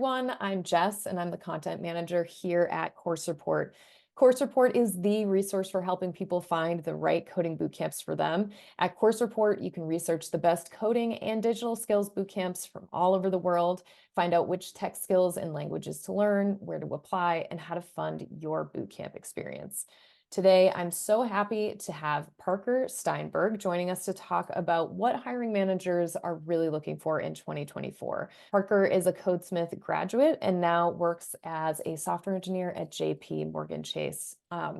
everyone. I'm Jess, and I'm the content manager here at Course Report. Course Report is the resource for helping people find the right coding bootcamps for them. At Course Report, you can research the best coding and digital skills bootcamps from all over the world, find out which tech skills and languages to learn, where to apply, and how to fund your bootcamp experience. Today, I'm so happy to have Parker Steinberg joining us to talk about what hiring managers are really looking for in 2024. Parker is a Codesmith graduate and now works as a software engineer at JP Morgan Chase.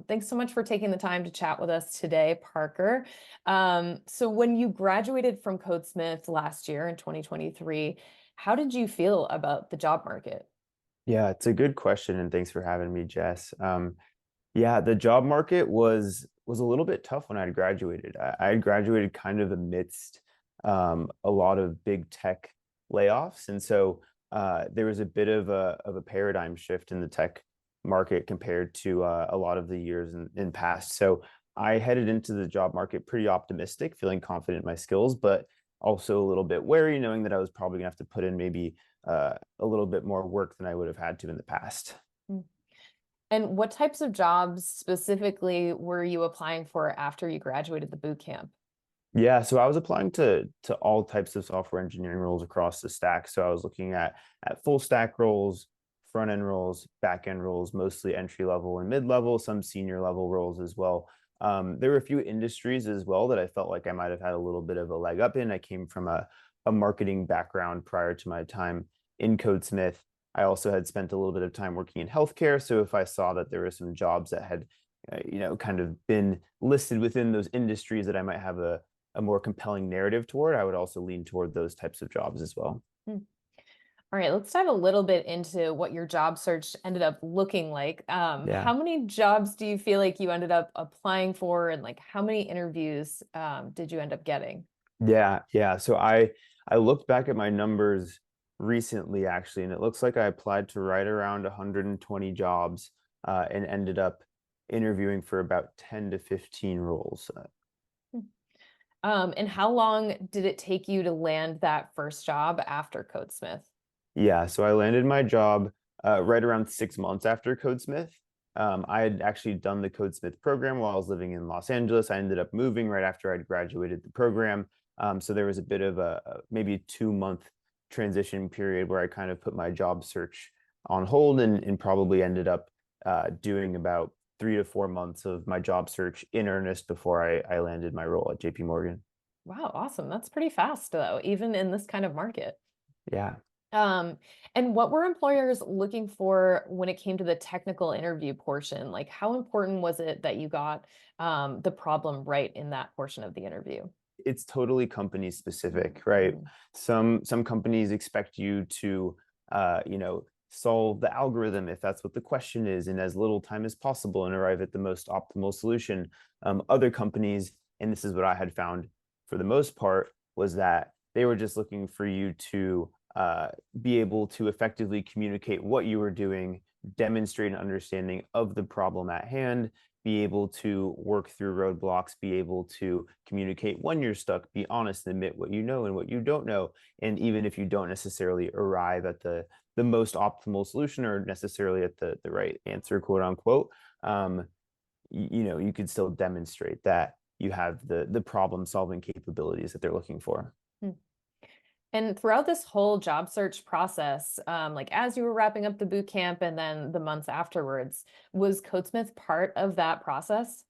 Thanks so much for taking the time to chat with us today, Parker. So when you graduated from Codesmith last year in 2023, how did you feel about the job market? Yeah, it's a good question, and thanks for having me, Jess. Yeah, the job market was a little bit tough when I had graduated. I had graduated kind of amidst a lot of big tech layoffs, and so there was a bit of a paradigm shift in the tech market compared to a lot of the years in past. So I headed into the job market pretty optimistic, feeling confident in my skills, but also a little bit wary, knowing that I was probably gonna have to put in maybe a little bit more work than I would have had to in the past. Mm. And what types of jobs specifically were you applying for after you graduated the boot camp? Yeah, so I was applying to all types of software engineering roles across the stack. So I was looking at full stack roles, front end roles, back end roles, mostly entry level and mid level, some senior level roles as well. There were a few industries as well that I felt like I might have had a little bit of a leg up in. I came from a marketing background prior to my time in Codesmith. I also had spent a little bit of time working in healthcare. So if I saw that there were some jobs that had, kind of been listed within those industries that I might have a more compelling narrative toward, I would also lean toward those types of jobs as well. Hmm. All right, let's dive a little bit into what your job search ended up looking like. Yeah. How many jobs do you feel like you ended up applying for, and like how many interviews did you end up getting? Yeah. So I looked back at my numbers recently actually, and it looks like I applied to right around 120 jobs and ended up interviewing for about 10 to 15 roles. Hmm. And how long did it take you to land that first job after Codesmith? Yeah, so I landed my job right around 6 months after Codesmith. I had actually done the Codesmith program while I was living in Los Angeles. I ended up moving right after I'd graduated the program. So there was a bit of a maybe 2 month transition period where I kind of put my job search on hold and probably ended up doing about 3 to 4 months of my job search in earnest before I landed my role at JP Morgan. Wow, awesome. That's pretty fast though, even in this kind of market. Yeah. Um, and what were employers looking for when it came to the technical interview portion? Like, how important was it that you got the problem right in that portion of the interview? It's totally company specific, right? Mhm. Some companies expect you to solve the algorithm if that's what the question is in as little time as possible and arrive at the most optimal solution. Other companies, and this is what I had found for the most part, was that they were just looking for you to be able to effectively communicate what you were doing, demonstrate an understanding of the problem at hand, be able to work through roadblocks, be able to communicate when you're stuck, be honest, admit what you know and what you don't know. And even if you don't necessarily arrive at the most optimal solution or necessarily at the right answer, quote unquote, um, you could still demonstrate that you have the problem solving capabilities that they're looking for. Hmm. And throughout this whole job search process, like as you were wrapping up the boot camp and then the months afterwards, was Codesmith part of that process?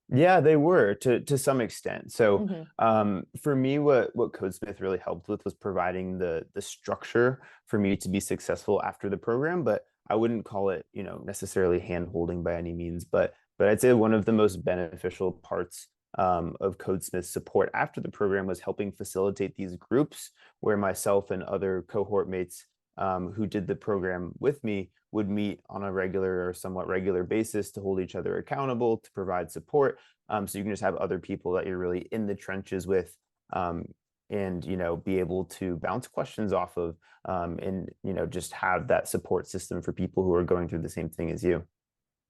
Yeah, they were to some extent. So Hmm. for me, what Codesmith really helped with was providing the structure for me to be successful after the program. But I wouldn't call it, necessarily hand holding by any means. But I'd say one of the most beneficial parts of Codesmith's support after the program was helping facilitate these groups where myself and other cohort mates who did the program with me would meet on a regular or somewhat regular basis to hold each other accountable, to provide support. So you can just have other people that you're really in the trenches with, and be able to bounce questions off of, and just have that support system for people who are going through the same thing as you.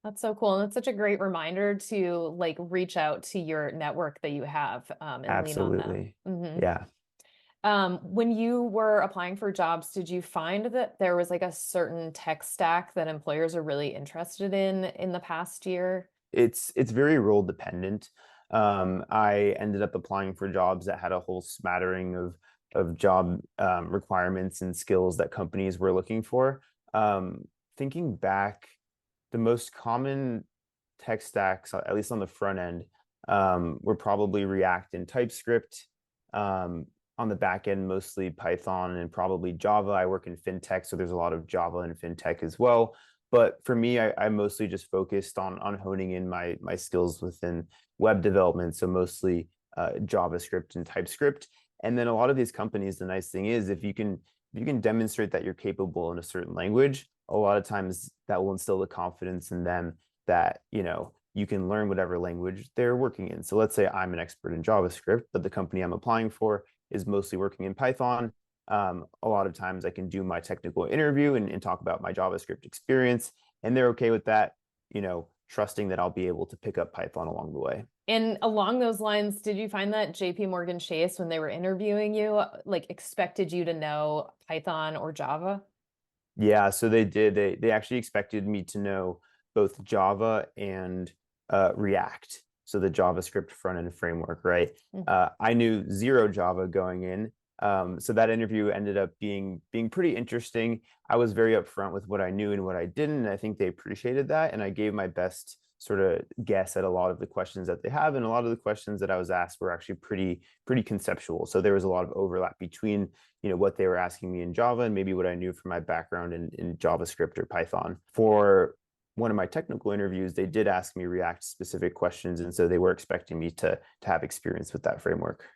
That's so cool. And it's such a great reminder to like reach out to your network that you have and lean on them. Absolutely. Yeah. When you were applying for jobs, did you find that there was like a certain tech stack that employers are really interested in the past year? It's very role dependent. I ended up applying for jobs that had a whole smattering of job requirements and skills that companies were looking for. Thinking back, the most common tech stacks, at least on the front end, were probably React and TypeScript. On the back end, mostly Python and probably Java. I work in fintech, so there's a lot of Java and fintech as well. But for me, I mostly just focused on honing in my skills within web development, so mostly JavaScript and TypeScript. And then a lot of these companies, the nice thing is if you can demonstrate that you're capable in a certain language, a lot of times that will instill the confidence in them that you can learn whatever language they're working in. So let's say I'm an expert in JavaScript, but the company I'm applying for is mostly working in Python. A lot of times I can do my technical interview and talk about my JavaScript experience, and they're okay with that, trusting that I'll be able to pick up Python along the way. And along those lines, did you find that JP Morgan Chase, when they were interviewing you, like expected you to know Python or Java? Yeah, so they did. They actually expected me to know both Java and React, so the JavaScript front end framework, right? Mhm. I knew zero Java going in, so that interview ended up being pretty interesting. I was very upfront with what I knew and what I didn't, and I think they appreciated that. And I gave my best sort of guess at a lot of the questions that they have, and a lot of the questions that I was asked were actually pretty conceptual. So there was a lot of overlap between what they were asking me in Java and maybe what I knew from my background in JavaScript or Python. For one of my technical interviews, they did ask me React specific questions, and so they were expecting me to have experience with that framework.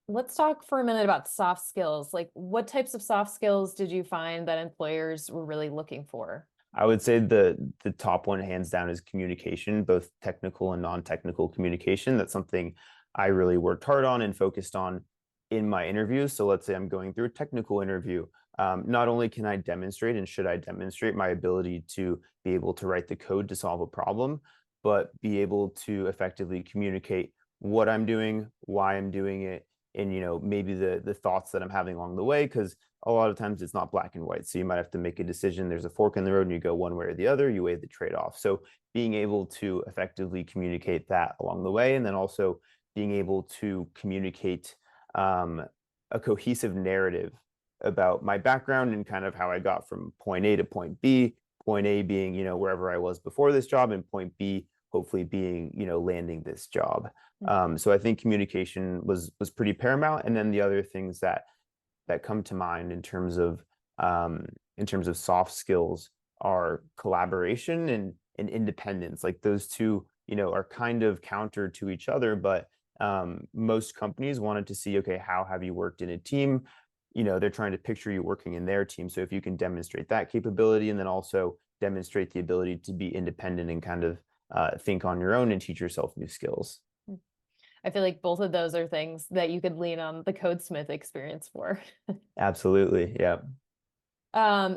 Let's talk for a minute about soft skills. Like, what types of soft skills did you find that employers were really looking for? I would say the top one, hands down, is communication, both technical and non-technical communication. That's something I really worked hard on and focused on in my interviews. So let's say I'm going through a technical interview. Not only can I demonstrate and should I demonstrate my ability to be able to write the code to solve a problem, but be able to effectively communicate what I'm doing, why I'm doing it, and maybe the thoughts that I'm having along the way, because a lot of times it's not black and white. So you might have to make a decision. There's a fork in the road and you go one way or the other, you weigh the trade-off. So being able to effectively communicate that along the way, and then also being able to communicate a cohesive narrative about my background and kind of how I got from point A to point B, point A being, wherever I was before this job, and point B hopefully being, landing this job. So I think communication was pretty paramount. And then the other things that come to mind in terms of soft skills are collaboration and independence. Like those two, are kind of counter to each other, but most companies wanted to see, okay, how have you worked in a team? They're trying to picture you working in their team. So if you can demonstrate that capability and then also demonstrate the ability to be independent and kind of think on your own and teach yourself new skills. I feel like both of those are things that you could lean on the Codesmith experience for. Absolutely. Yeah.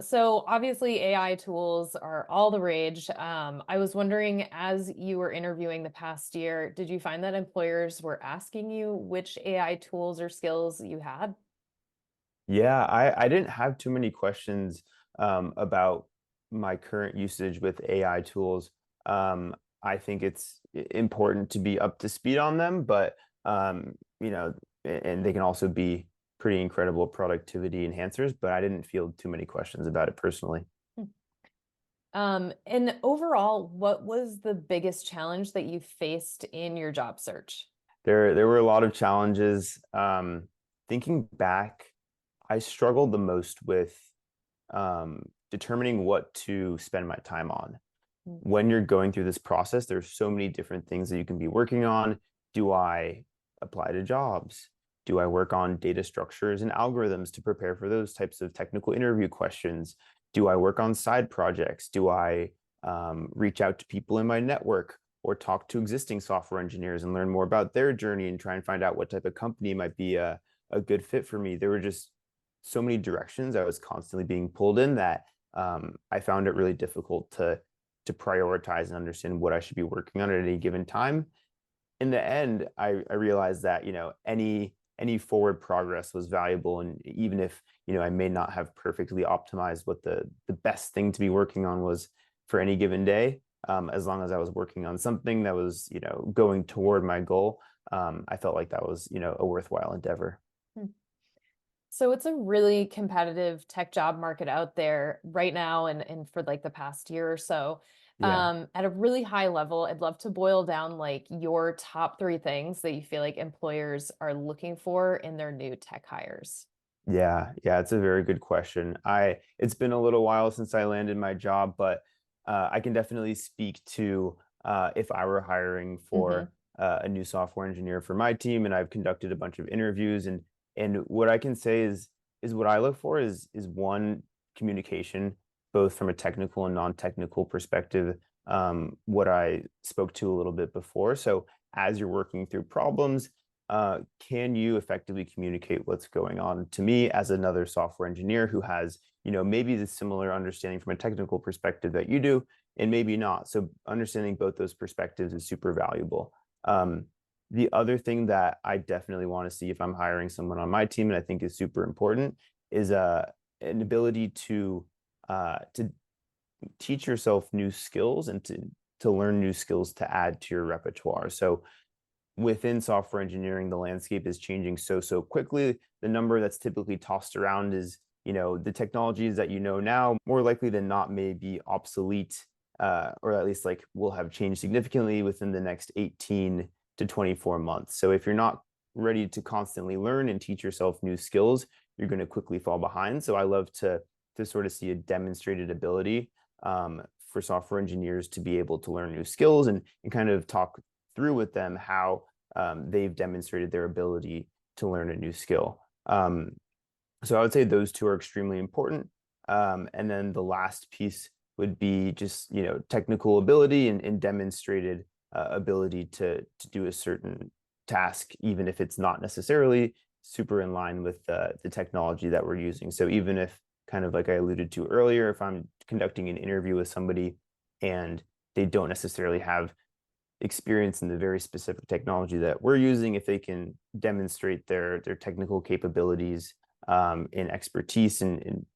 So obviously AI tools are all the rage. I was wondering, as you were interviewing the past year, did you find that employers were asking you which AI tools or skills you had? Yeah, I didn't have too many questions about my current usage with AI tools. I think it's important to be up to speed on them, but and they can also be pretty incredible productivity enhancers, but I didn't feel too many questions about it personally. And overall, what was the biggest challenge that you faced in your job search? There were a lot of challenges. Thinking back, I struggled the most with determining what to spend my time on. Mm. When you're going through this process, there's so many different things that you can be working on. Do I apply to jobs? Do I work on data structures and algorithms to prepare for those types of technical interview questions? Do I work on side projects? Do I reach out to people in my network or talk to existing software engineers and learn more about their journey and try and find out what type of company might be a good fit for me? There were just so many directions I was constantly being pulled in that I found it really difficult to prioritize and understand what I should be working on at any given time. In the end, I realized that any any forward progress was valuable. And even if, I may not have perfectly optimized what the best thing to be working on was for any given day, as long as I was working on something that was, going toward my goal, I felt like that was, a worthwhile endeavor. Hmm. So it's a really competitive tech job market out there right now and for like the past year or so. Yeah. At a really high level, I'd love to boil down like your top three things that you feel like employers are looking for in their new tech hires. Yeah, it's a very good question. It's been a little while since I landed my job, but I can definitely speak to if I were hiring Hmm. for a new software engineer for my team, and I've conducted a bunch of interviews, and what I can say is what I look for is one, communication, both from a technical and non-technical perspective. What I spoke to a little bit before. So as you're working through problems, can you effectively communicate what's going on to me as another software engineer who has, maybe the similar understanding from a technical perspective that you do, and maybe not. So understanding both those perspectives is super valuable. The other thing that I definitely want to see if I'm hiring someone on my team, and I think is super important, is an ability to teach yourself new skills and to learn new skills to add to your repertoire. So within software engineering, the landscape is changing so quickly. The number that's typically tossed around is, the technologies that now, more likely than not, may be obsolete, or at least like will have changed significantly within the next 18 to 24 months. So if you're not ready to constantly learn and teach yourself new skills, you're going to quickly fall behind. So I love to sort of see a demonstrated ability, for software engineers to be able to learn new skills and kind of talk through with them how they've demonstrated their ability to learn a new skill. So I would say those two are extremely important. And then the last piece would be just, technical ability and demonstrated ability to do a certain task, even if it's not necessarily super in line with the technology that we're using. So even if, kind of like I alluded to earlier, if I'm conducting an interview with somebody and they don't necessarily have experience in the very specific technology that we're using, if they can demonstrate their technical capabilities, and expertise and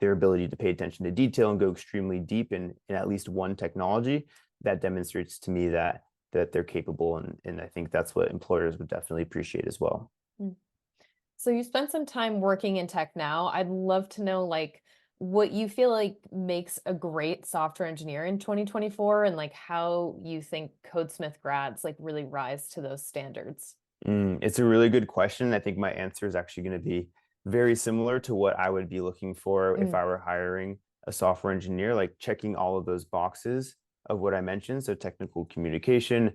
their ability to pay attention to detail and go extremely deep in at least one technology, that demonstrates to me that they're capable, and I think that's what employers would definitely appreciate as well. Mm. So you spent some time working in tech now. I'd love to know like what you feel like makes a great software engineer in 2024 and like how you think Codesmith grads like really rise to those standards. It's a really good question. I think my answer is actually going to be very similar to what I would be looking for if Mm. I were hiring a software engineer, like checking all of those boxes of what I mentioned. So technical communication,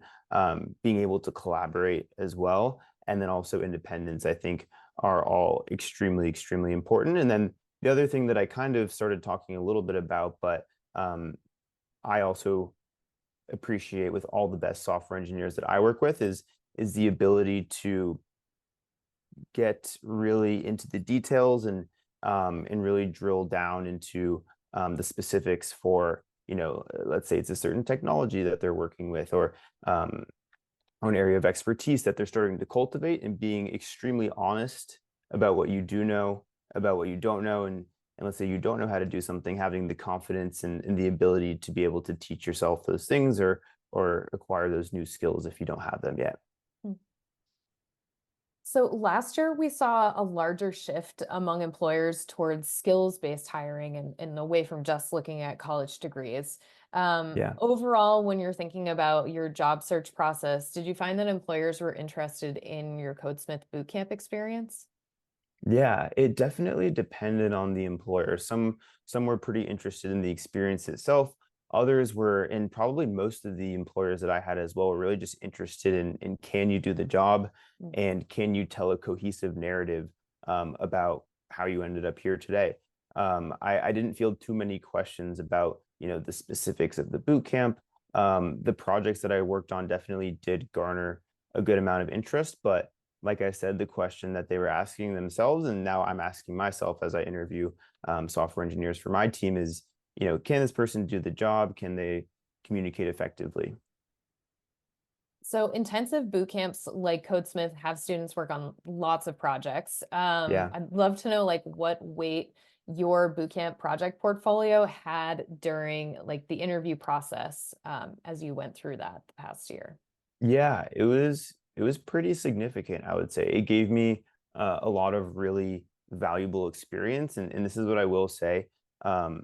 being able to collaborate as well, and then also independence, I think are all extremely important. And then the other thing that I kind of started talking a little bit about, but I also appreciate with all the best software engineers that I work with is the ability to get really into the details and really drill down into the specifics for, let's say it's a certain technology that they're working with, or an area of expertise that they're starting to cultivate, and being extremely honest about what you do know, about what you don't know, and let's say you don't know how to do something, having the confidence and the ability to be able to teach yourself those things, or acquire those new skills if you don't have them yet. Mm. So last year we saw a larger shift among employers towards skills-based hiring and away from just looking at college degrees. Yeah. Overall, when you're thinking about your job search process, did you find that employers were interested in your Codesmith bootcamp experience? Yeah, it definitely depended on the employer. Some were pretty interested in the experience itself. Others were, and probably most of the employers that I had as well, were really just interested in can you do the job, Mm. and can you tell a cohesive narrative, about how you ended up here today. I didn't feel too many questions about, the specifics of the boot camp. The projects that I worked on definitely did garner a good amount of interest, but like I said, the question that they were asking themselves, and now I'm asking myself as I interview software engineers for my team is, can this person do the job? Can they communicate effectively? So intensive boot camps like Codesmith have students work on lots of projects. Yeah. I'd love to know like what weight your bootcamp project portfolio had during like the interview process as you went through that the past year. Yeah, it was pretty significant, I would say. It gave me a lot of really valuable experience, and this is what I will say. Um,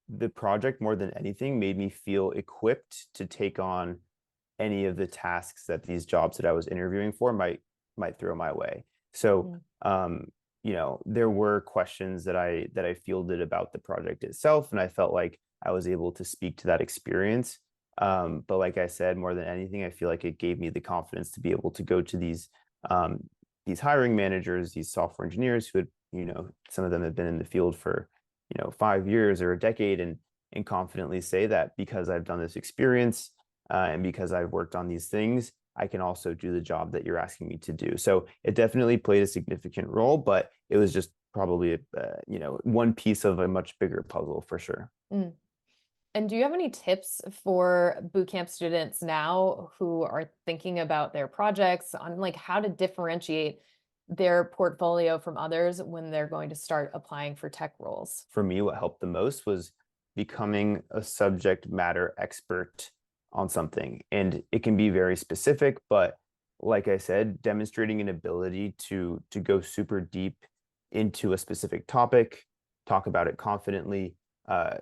the project, more than anything, made me feel equipped to take on any of the tasks that these jobs that I was interviewing for might throw my way. So, Mm. there were questions that I fielded about the project itself, and I felt like I was able to speak to that experience. But like I said, more than anything, I feel like it gave me the confidence to be able to go to these hiring managers, these software engineers who had, some of them have been in the field for, 5 years or a decade, and confidently say that because I've done this experience, and because I've worked on these things, I can also do the job that you're asking me to do. So it definitely played a significant role, but it was just probably one piece of a much bigger puzzle for sure. Mm. And do you have any tips for bootcamp students now who are thinking about their projects on like how to differentiate their portfolio from others when they're going to start applying for tech roles? For me, what helped the most was becoming a subject matter expert on something. And it can be very specific, but like I said, demonstrating an ability to go super deep into a specific topic, talk about it confidently, uh,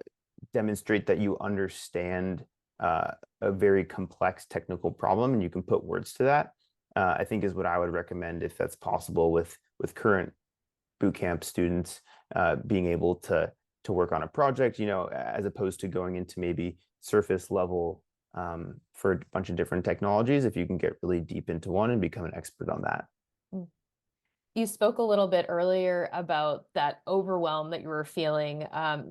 demonstrate that you understand a very complex technical problem and you can put words to that. I think is what I would recommend if that's possible with current boot camp students, being able to work on a project, as opposed to going into maybe surface level, for a bunch of different technologies. If you can get really deep into one and become an expert on that. Mm. You spoke a little bit earlier about that overwhelm that you were feeling,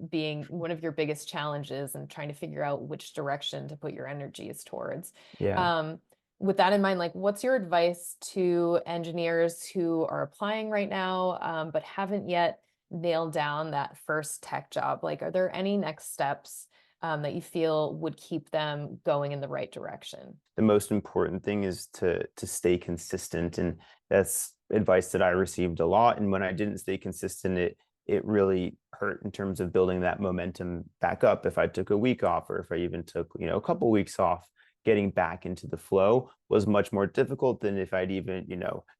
being one of your biggest challenges and trying to figure out which direction to put your energies towards. Yeah. Um, with that in mind, like, what's your advice to engineers who are applying right now, but haven't yet nailed down that first tech job? Like, are there any next steps, that you feel would keep them going in the right direction? The most important thing is to stay consistent, and that's advice that I received a lot. And when I didn't stay consistent, it really hurt in terms of building that momentum back up. If I took a week off, or if I even took, a couple weeks off, getting back into the flow was much more difficult than if I'd even,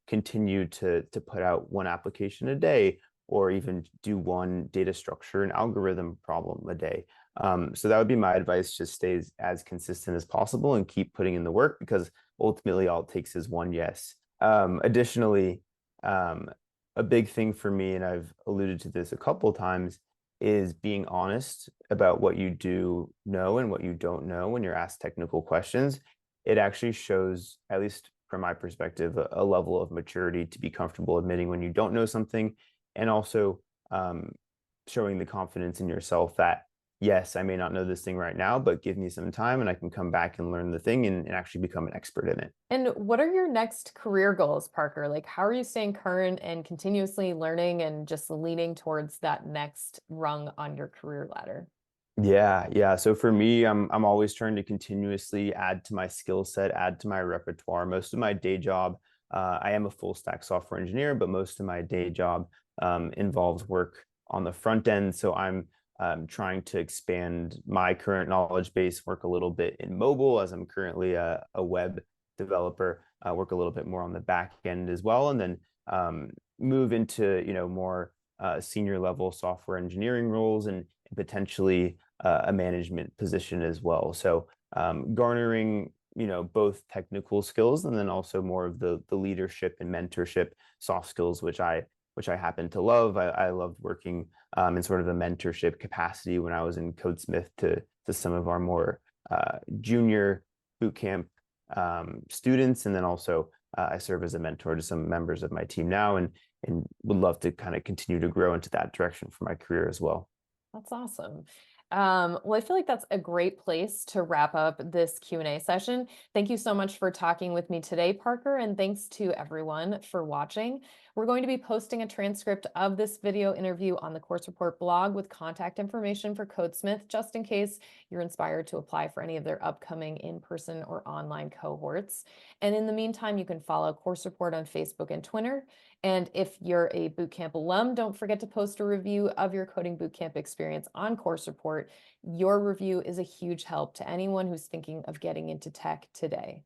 continued to put out one application a day, or even do one data structure and algorithm problem a day. So that would be my advice. Just stay as consistent as possible and keep putting in the work, because ultimately all it takes is one yes. Additionally, um, a big thing for me, and I've alluded to this a couple times, is being honest about what you do know and what you don't know when you're asked technical questions. It actually shows, at least from my perspective, a level of maturity to be comfortable admitting when you don't know something, and also, um, showing the confidence in yourself that, yes, I may not know this thing right now, but give me some time and I can come back and learn the thing and actually become an expert in it. And what are your next career goals, Parker? Like, how are you staying current and continuously learning and just leaning towards that next rung on your career ladder? Yeah, yeah. So for me, I'm always trying to continuously add to my skill set, add to my repertoire. Most of my day job, I am a full stack software engineer, but most of my day job involves work on the front end. So I'm trying to expand my current knowledge base, work a little bit in mobile, as I'm currently a web developer, work a little bit more on the back end as well, and then move into, more senior level software engineering roles, and potentially a management position as well. So garnering, both technical skills, and then also more of the leadership and mentorship soft skills, which I happen to love. I loved working in sort of a mentorship capacity when I was in Codesmith to some of our more junior bootcamp students, and then also I serve as a mentor to some members of my team now, and would love to kind of continue to grow into that direction for my career as well. That's awesome. Well, I feel like that's a great place to wrap up this Q&A session. Thank you so much for talking with me today, Parker, and thanks to everyone for watching. We're going to be posting a transcript of this video interview on the Course Report blog with contact information for Codesmith, just in case you're inspired to apply for any of their upcoming in-person or online cohorts. And in the meantime, you can follow Course Report on Facebook and Twitter. And if you're a bootcamp alum, don't forget to post a review of your coding bootcamp experience on Course Report. Your review is a huge help to anyone who's thinking of getting into tech today.